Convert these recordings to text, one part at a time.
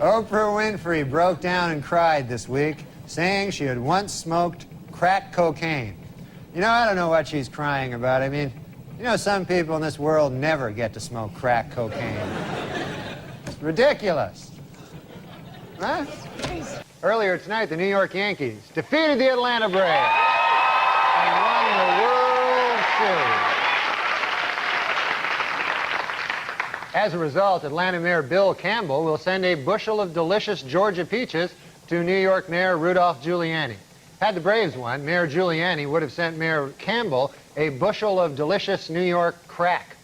Oprah Winfrey broke down and cried this week, saying she had once smoked crack cocaine. You know, I don't know what she's crying about. I mean, you know, some people in this world never get to smoke crack cocaine. It's ridiculous. Huh? Earlier tonight, the New York Yankees defeated the Atlanta Braves and won the World Series. As a result, Atlanta Mayor Bill Campbell will send a bushel of delicious Georgia peaches to New York Mayor Rudolph Giuliani. Had the Braves won, Mayor Giuliani would have sent Mayor Campbell a bushel of delicious New York crack.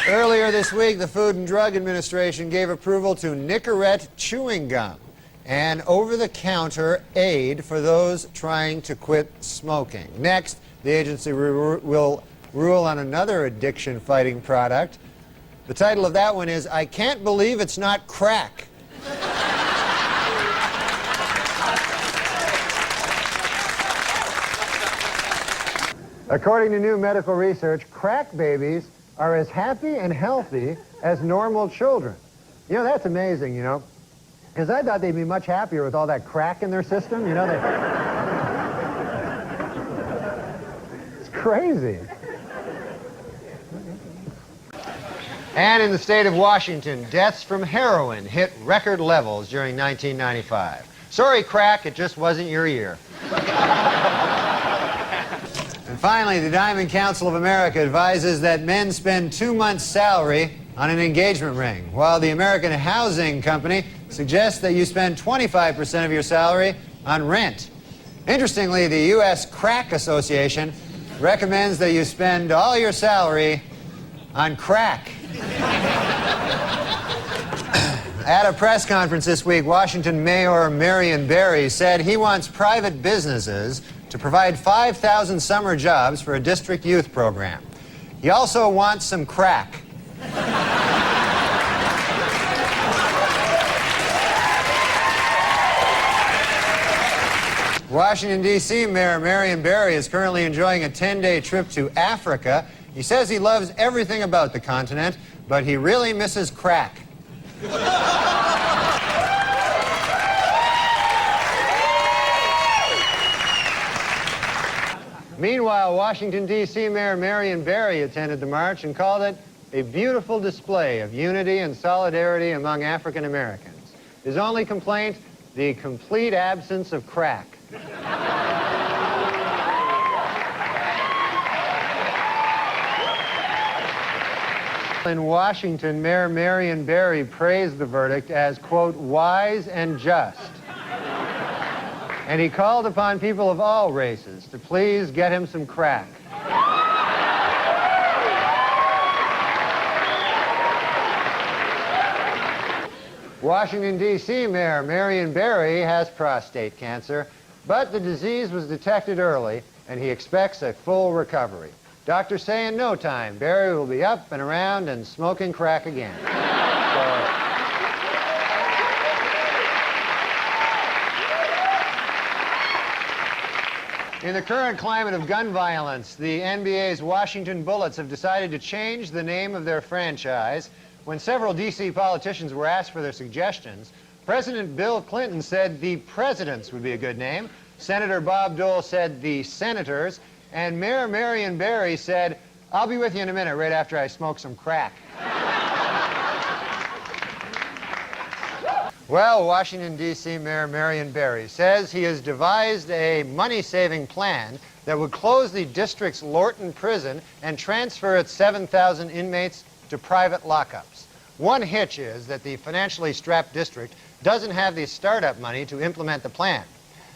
Earlier this week, the Food and Drug Administration gave approval to Nicorette chewing gum, an over-the-counter aid for those trying to quit smoking. Next, the agency will rule on another addiction-fighting product. The title of that one is, "I Can't Believe It's Not Crack." According to new medical research, crack babies are as happy and healthy as normal children. You know, that's amazing, you know, because I thought they'd be much happier with all that crack in their system. You know, it's crazy. And in the state of Washington, deaths from heroin hit record levels during 1995. Sorry, crack, it just wasn't your year. And finally, the Diamond Council of America advises that men spend 2 months' salary on an engagement ring, while the American Housing Company suggests that you spend 25% of your salary on rent. Interestingly, the U.S. Crack Association recommends that you spend all your salary on crack. At a press conference this week, Washington Mayor Marion Barry said he wants private businesses to provide 5,000 summer jobs for a district youth program. He also wants some crack. Washington, D.C. Mayor Marion Barry is currently enjoying a 10-day trip to Africa. He says he loves everything about the continent, but he really misses crack. Meanwhile, Washington, D.C. Mayor Marion Barry attended the march and called it a beautiful display of unity and solidarity among African Americans. His only complaint, the complete absence of crack. In Washington, Mayor Marion Barry praised the verdict as, quote, wise and just. And he called upon people of all races to please get him some crack. Washington, D.C. Mayor Marion Barry has prostate cancer, but the disease was detected early, and he expects a full recovery. Doctors say in no time, Barry will be up and around and smoking crack again. In the current climate of gun violence, the NBA's Washington Bullets have decided to change the name of their franchise. When several D.C. politicians were asked for their suggestions, President Bill Clinton said the Presidents would be a good name. Senator Bob Dole said the Senators. And Mayor Marion Barry said, I'll be with you in a minute right after I smoke some crack. Well, Washington, D.C. Mayor Marion Barry says he has devised a money-saving plan that would close the district's Lorton prison and transfer its 7,000 inmates to private lockups. One hitch is that the financially strapped district doesn't have the startup money to implement the plan.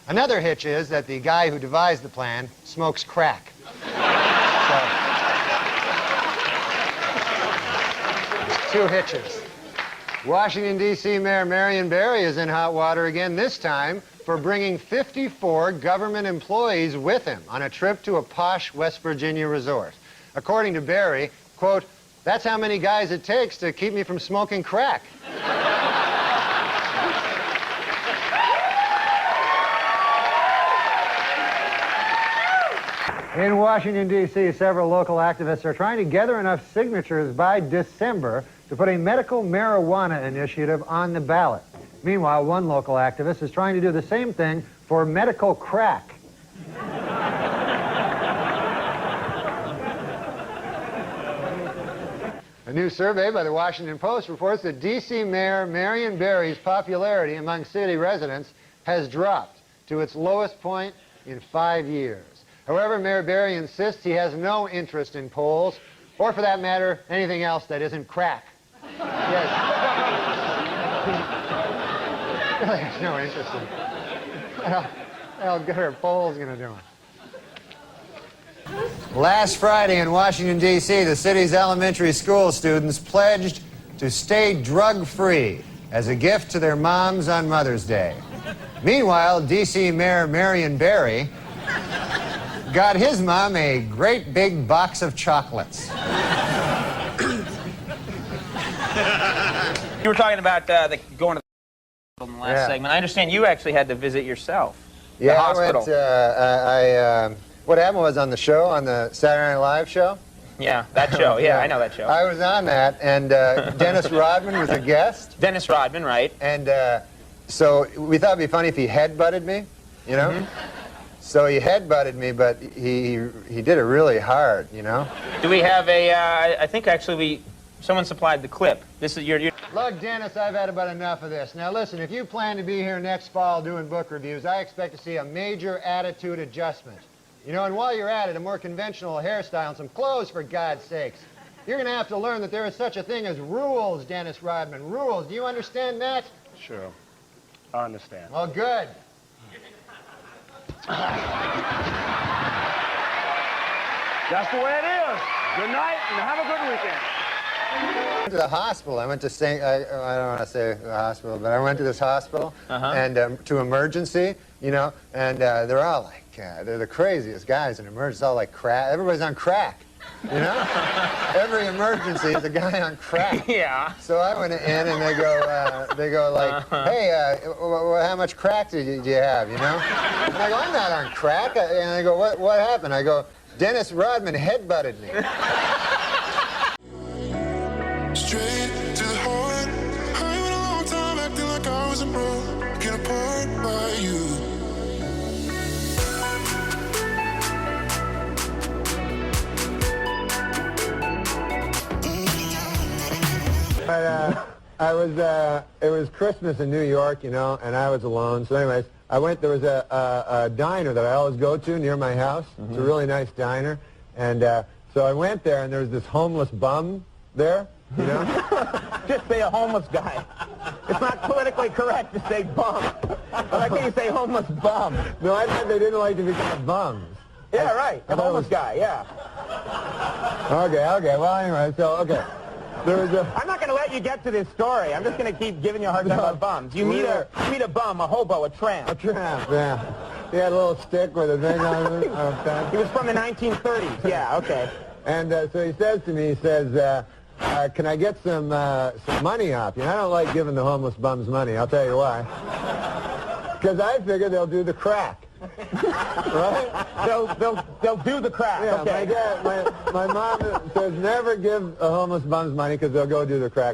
Another hitch is that the guy who devised the plan smokes crack. So, 2 hitches. Washington, D.C. Mayor Marion Barry is in hot water again, this time for bringing 54 government employees with him on a trip to a posh West Virginia resort. According to Barry, quote, that's how many guys it takes to keep me from smoking crack. In Washington, D.C., several local activists are trying to gather enough signatures by December to put a medical marijuana initiative on the ballot. Meanwhile, one local activist is trying to do the same thing for medical crack. A new survey by the Washington Post reports that D.C. Mayor Marion Barry's popularity among city residents has dropped to its lowest point in 5 years. However, Mayor Barry insists he has no interest in polls, or for that matter, anything else that isn't crack. Yes. He really has no interest in it. How good are polls going to do it? Last Friday in Washington, D.C., the city's elementary school students pledged to stay drug-free as a gift to their moms on Mother's Day. Meanwhile, D.C. Mayor Marion Barry got his mom a great big box of chocolates. You were talking about going to the in the last segment. I understand you actually had to visit yourself. Yeah, the hospital. I went, what happened was on the show, on the Saturday Night Live show. Yeah, that show. Yeah, I know that show. I was on that, and Dennis Rodman was a guest. Dennis Rodman, right. And so we thought it'd be funny if he headbutted me, you know? Mm-hmm. So he headbutted me, but he did it really hard, you know? Do we have a, I think actually someone supplied the clip. This is your... Look, Dennis, I've had about enough of this. Now listen, if you plan to be here next fall doing book reviews, I expect to see a major attitude adjustment. You know, and while you're at it, a more conventional hairstyle and some clothes, for God's sakes. You're going to have to learn that there is such a thing as rules, Dennis Rodman. Rules. Do you understand that? Sure. I understand. Well, good. That's the way it is. Good night and have a good weekend. I went to the hospital. I went to I don't want to say the hospital, but I went to this hospital and to emergency, you know, and they're all like, they're the craziest guys in emergency, all like crack. Everybody's on crack, you know? Every emergency is a guy on crack. Yeah. So I went in and they go like, hey, how much crack did you have, you know? And I go, I'm not on crack. And they go, what happened? I go, Dennis Rodman headbutted me. Straight to the heart. I went a long time acting like I was broken apart by you. But it was Christmas in New York, you know, and I was alone. So anyways, I went, there was a diner that I always go to near my house. It's a really nice diner. And so I went there, and there was this homeless bum there, you know. Just say a homeless guy. It's not politically correct to say bum. But I think you say homeless bum. No, I thought they didn't like to be called bums. Yeah, right. A homeless guy, yeah. Okay. Well, anyway, so, okay. There was a... I'm not going to let you get to this story. I'm just going to keep giving you a hard time about bums. You meet a bum, a hobo, a tramp. A tramp, yeah. He had a little stick with a thing on it. He was from the 1930s. Yeah, okay. And so he says to me, he says, can I get some money off you? And I don't like giving the homeless bums money. I'll tell you why. Because I figure they'll do the crack. Right? They'll do the crack. Yeah, okay. my mom says never give a homeless bums money because they'll go do the crack.